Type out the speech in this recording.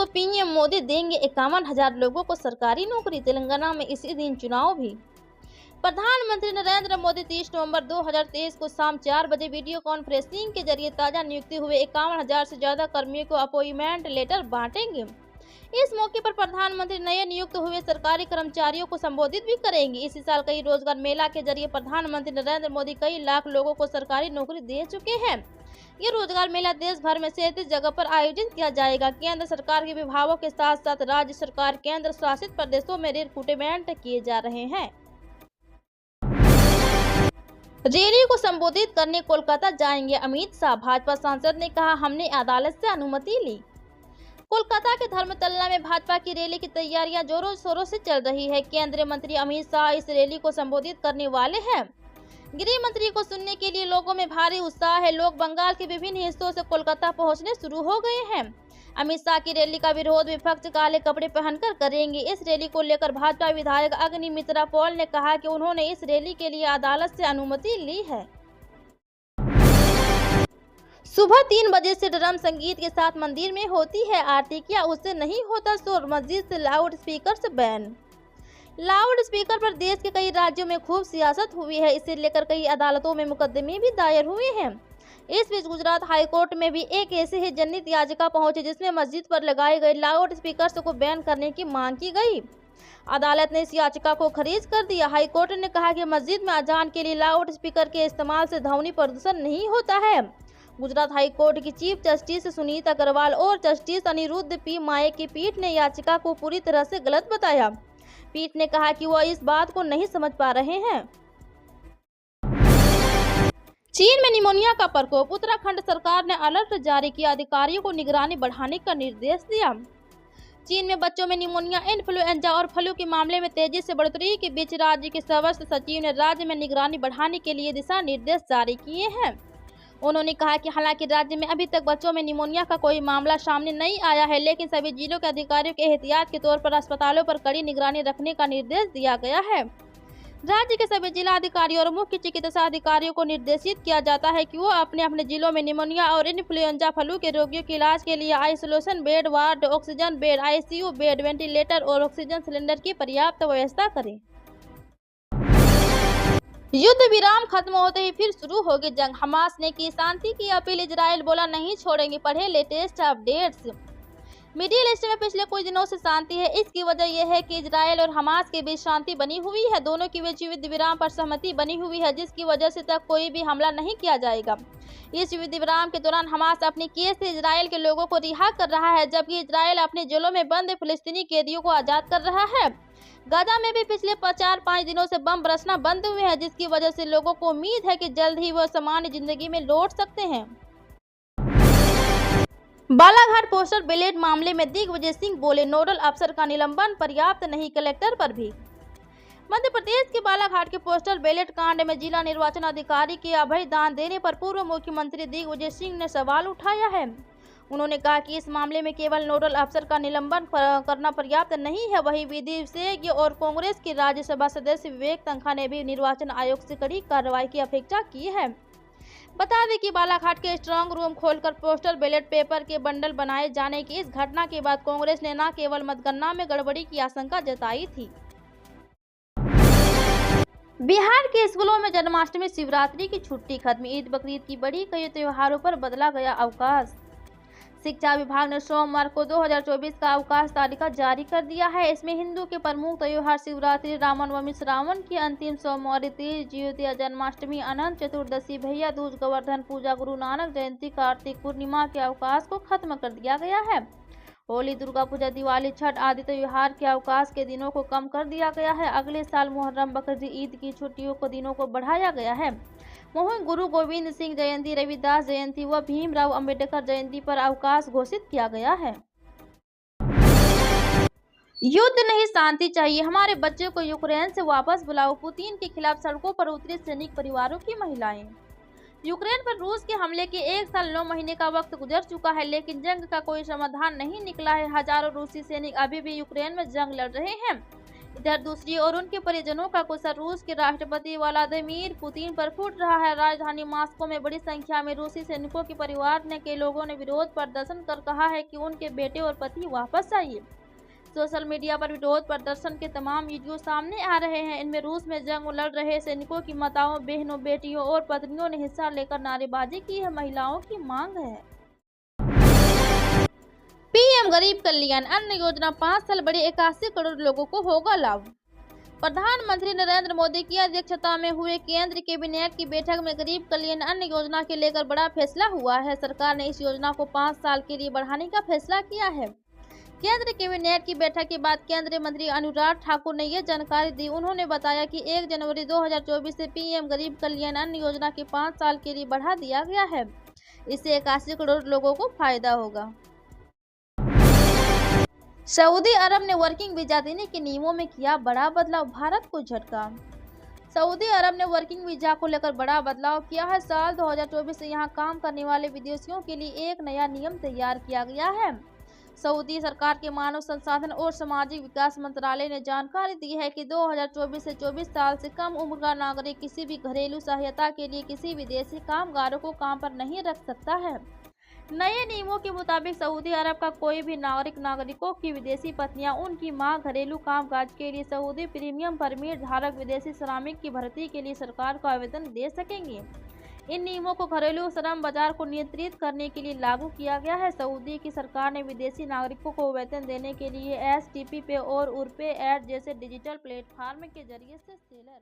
तो पीएम मोदी देंगे 51,000 लोगों को सरकारी नौकरी। तेलंगाना में इसी दिन चुनाव भी। प्रधानमंत्री नरेंद्र मोदी 30 नवंबर 2023 को शाम 4 बजे वीडियो कॉन्फ्रेंसिंग के जरिए ताजा नियुक्ति हुए 51,000 से ज्यादा कर्मियों को अपॉइंटमेंट लेटर बांटेंगे। इस मौके पर प्रधानमंत्री नए नियुक्त हुए सरकारी कर्मचारियों को संबोधित भी करेंगे। इसी साल कई रोजगार मेला के जरिए प्रधानमंत्री नरेंद्र मोदी कई लाख लोगों को सरकारी नौकरी दे चुके हैं। ये रोजगार मेला देश भर में 37 जगह पर आयोजित किया जाएगा। केंद्र सरकार के विभागों के साथ साथ राज्य सरकार केंद्र शासित प्रदेशों में रिक्रूटमेंट किए जा रहे हैं। रैली को संबोधित करने कोलकाता जाएंगे अमित शाह। भाजपा सांसद ने कहा, हमने अदालत से अनुमति ली। कोलकाता के धर्मतल्ला में भाजपा की रैली की तैयारियां जोरों शोरों से चल रही है। केंद्रीय मंत्री अमित शाह इस रैली को संबोधित करने वाले हैं। गृह मंत्री को सुनने के लिए लोगों में भारी उत्साह है। लोग बंगाल के विभिन्न हिस्सों से कोलकाता पहुंचने शुरू हो गए हैं। अमित शाह की रैली का विरोध विपक्ष काले कपड़े पहनकर करेंगे। इस रैली को लेकर भाजपा विधायक अग्निमित्रा पॉल ने कहा कि उन्होंने इस रैली के लिए अदालत से अनुमति ली है। सुबह 3 बजे से ड्रम संगीत के साथ मंदिर में होती है आरती। क्या उससे नहीं होता शोर? मस्जिद से लाउड स्पीकर से बैन। लाउड स्पीकर पर देश के कई राज्यों में खूब सियासत हुई है। इसे लेकर कई अदालतों में मुकदमे भी दायर हुए हैं। इस बीच गुजरात हाईकोर्ट में भी एक ऐसे ही जनहित याचिका पहुंची जिसमें मस्जिद पर लगाए गए लाउड स्पीकर को बैन करने की मांग की गई। अदालत ने इस याचिका को खारिज कर दिया। हाईकोर्ट ने कहा कि मस्जिद में अजान के लिए लाउड स्पीकर के इस्तेमाल से ध्वनि प्रदूषण नहीं होता है। गुजरात हाईकोर्ट की चीफ जस्टिस सुनीता अग्रवाल और जस्टिस अनिरुद्ध पी माये की पीठ ने याचिका को पूरी तरह से गलत बताया। पीठ ने कहा कि वह इस बात को नहीं समझ पा रहे हैं। चीन में निमोनिया का प्रकोप। उत्तराखंड सरकार ने अलर्ट जारी किया, अधिकारियों को निगरानी बढ़ाने का निर्देश दिया। चीन में बच्चों में निमोनिया, इन्फ्लुएंजा और फ्लू के मामले में तेजी से बढ़ोतरी के बीच राज्य के स्वास्थ्य सचिव ने राज्य में निगरानी बढ़ाने के लिए दिशा निर्देश जारी किए हैं। उन्होंने कहा कि हालांकि राज्य में अभी तक बच्चों में निमोनिया का कोई मामला सामने नहीं आया है, लेकिन सभी जिलों के अधिकारियों के एहतियात के तौर पर अस्पतालों पर कड़ी निगरानी रखने का निर्देश दिया गया है। राज्य के सभी जिला अधिकारियों और मुख्य चिकित्सा अधिकारियों को निर्देशित किया जाता है कि वो अपने अपने जिलों में निमोनिया और इन्फ्लुएंजा फ्लू के रोगियों के इलाज के लिए isolation bed, ward, oxygen bed, ICU bed, ventilator और ऑक्सीजन सिलेंडर की पर्याप्त व्यवस्था करें। युद्ध विराम खत्म होते ही फिर शुरू होगी जंग। हमास ने की शांति की अपील, इजराइल बोला नहीं छोड़ेंगे। पढ़े लेटेस्ट अपडेट्स। मिडिल ईस्ट में पिछले कुछ दिनों से शांति है। इसकी वजह यह है कि इजराइल और हमास के बीच शांति बनी हुई है। दोनों के बीच युद्ध विराम पर सहमति बनी हुई है, जिसकी वजह से तक कोई भी हमला नहीं किया जाएगा। इस युद्ध विराम के दौरान हमास अपने केस से इजराइल के लोगों को रिहा कर रहा है, जबकि इजराइल अपने जेलों में बंद फिलिस्तीनी कैदियों को आजाद कर रहा है। गाजा में भी पिछले 4-5 दिनों से बम बरसना बंद हुए हैं, जिसकी वजह से लोगों को उम्मीद है कि जल्द ही वह सामान्य जिंदगी में लौट सकते हैं। बालाघाट पोस्टर बैलेट मामले में दिग्विजय सिंह बोले, नोडल अफसर का निलंबन पर्याप्त नहीं, कलेक्टर पर भी। मध्य प्रदेश के बालाघाट के पोस्टल बैलेट कांड में जिला निर्वाचन अधिकारी के अभय दान देने पर पूर्व मुख्यमंत्री दिग्विजय सिंह ने सवाल उठाया है। उन्होंने कहा कि इस मामले में केवल नोडल अफसर का निलंबन करना पर्याप्त नहीं है। वहीं विधि विशेषज्ञ और कांग्रेस के राज्यसभा सदस्य विवेक तन्खा ने भी निर्वाचन आयोग से कड़ी कार्रवाई की अपेक्षा की है। बता दें कि बालाघाट के स्ट्रांग रूम खोलकर पोस्टल बैलेट पेपर के बंडल बनाए जाने की इस घटना के बाद कांग्रेस ने न केवल मतगणना में गड़बड़ी की आशंका जताई थी। बिहार के स्कूलों में जन्माष्टमी, शिवरात्रि की छुट्टी खत्म। ईद, बकरीद की बड़ी कई त्योहारों पर बदला गया अवकाश। शिक्षा विभाग ने सोमवार को 2024 का अवकाश तालिका जारी कर दिया है। इसमें हिंदू के प्रमुख त्योहार शिवरात्रि, रामनवमी, श्रावण की अंतिम सोमवार, तीज, ज्योतिया, जन्माष्टमी, अनंत चतुर्दशी, भैया दूज, गोवर्धन पूजा, गुरु नानक जयंती, कार्तिक पूर्णिमा के अवकाश को खत्म कर दिया गया है। होली, दुर्गा पूजा, दिवाली, छठ आदि त्योहार के अवकाश के दिनों को कम कर दिया गया है। अगले साल मुहर्रम, बकरीद, ईद की छुट्टियों को दिनों को बढ़ाया गया है। वहीं गुरु गोविंद सिंह जयंती, रविदास जयंती व भीमराव अंबेडकर जयंती पर अवकाश घोषित किया गया है। युद्ध नहीं, शांति चाहिए। हमारे बच्चों को यूक्रेन से वापस बुलाओ। पुतिन के खिलाफ सड़कों पर उतरी सैनिक परिवारों की महिलाएं। यूक्रेन पर रूस के हमले के 1 साल 9 महीने का वक्त गुजर चुका है, लेकिन जंग का कोई समाधान नहीं निकला है। हजारों रूसी सैनिक अभी भी यूक्रेन में जंग लड़ रहे हैं। इधर दूसरी ओर उनके परिजनों का गुस्सा रूस के राष्ट्रपति व्लादिमीर पुतिन पर फूट रहा है। राजधानी मॉस्को में बड़ी संख्या में रूसी सैनिकों के परिवार के लोगों ने विरोध प्रदर्शन कर कहा है कि उनके बेटे और पति वापस आइए। सोशल मीडिया पर विरोध प्रदर्शन के तमाम वीडियो सामने आ रहे हैं। इनमें रूस में जंग लड़ रहे सैनिकों की माताओं, बहनों, बेटियों और पत्नियों ने हिस्सा लेकर नारेबाजी की है। महिलाओं की मांग है पीएम गरीब कल्याण अन्न योजना 5 साल बड़ी 81 करोड़ लोगों को होगा लाभ। प्रधानमंत्री नरेंद्र मोदी की अध्यक्षता में हुए केंद्र कैबिनेट की बैठक में गरीब कल्याण अन्न योजना के लेकर बड़ा फैसला हुआ है। सरकार ने इस योजना को 5 साल के लिए बढ़ाने का फैसला किया है। केंद्र कैबिनेट की बैठक के बाद केंद्रीय मंत्री अनुराग ठाकुर ने यह जानकारी दी। उन्होंने बताया कि 1 जनवरी 2024 से पीएम गरीब कल्याण अन्न योजना के 5 साल के लिए बढ़ा दिया गया है। इससे 81 करोड़ लोगों को फायदा होगा। सऊदी अरब ने वर्किंग वीजा देने के नियमों में किया बड़ा बदलाव, भारत को झटका। सऊदी अरब ने वर्किंग वीजा को लेकर बड़ा बदलाव किया है। साल 2024 से यहां काम करने वाले विदेशियों के लिए एक नया नियम तैयार किया गया है। सऊदी सरकार के मानव संसाधन और सामाजिक विकास मंत्रालय ने जानकारी दी है कि 2024 से 24 साल से कम उम्र का नागरिक किसी भी घरेलू सहायता के लिए किसी विदेशी कामगारों को काम पर नहीं रख सकता है। नए नियमों के मुताबिक सऊदी अरब का कोई भी नागरिकों की विदेशी पत्नियां उनकी मां घरेलू कामकाज के लिए सऊदी प्रीमियम परमिट धारक विदेशी श्रमिक की भर्ती के लिए सरकार को आवेदन दे सकेंगी। इन नियमों को घरेलू श्रम बाजार को नियंत्रित करने के लिए लागू किया गया है। सऊदी की सरकार ने विदेशी नागरिकों को वेतन देने के लिए STP पे और उरपे ऐड जैसे डिजिटल प्लेटफॉर्म के जरिए से सेलर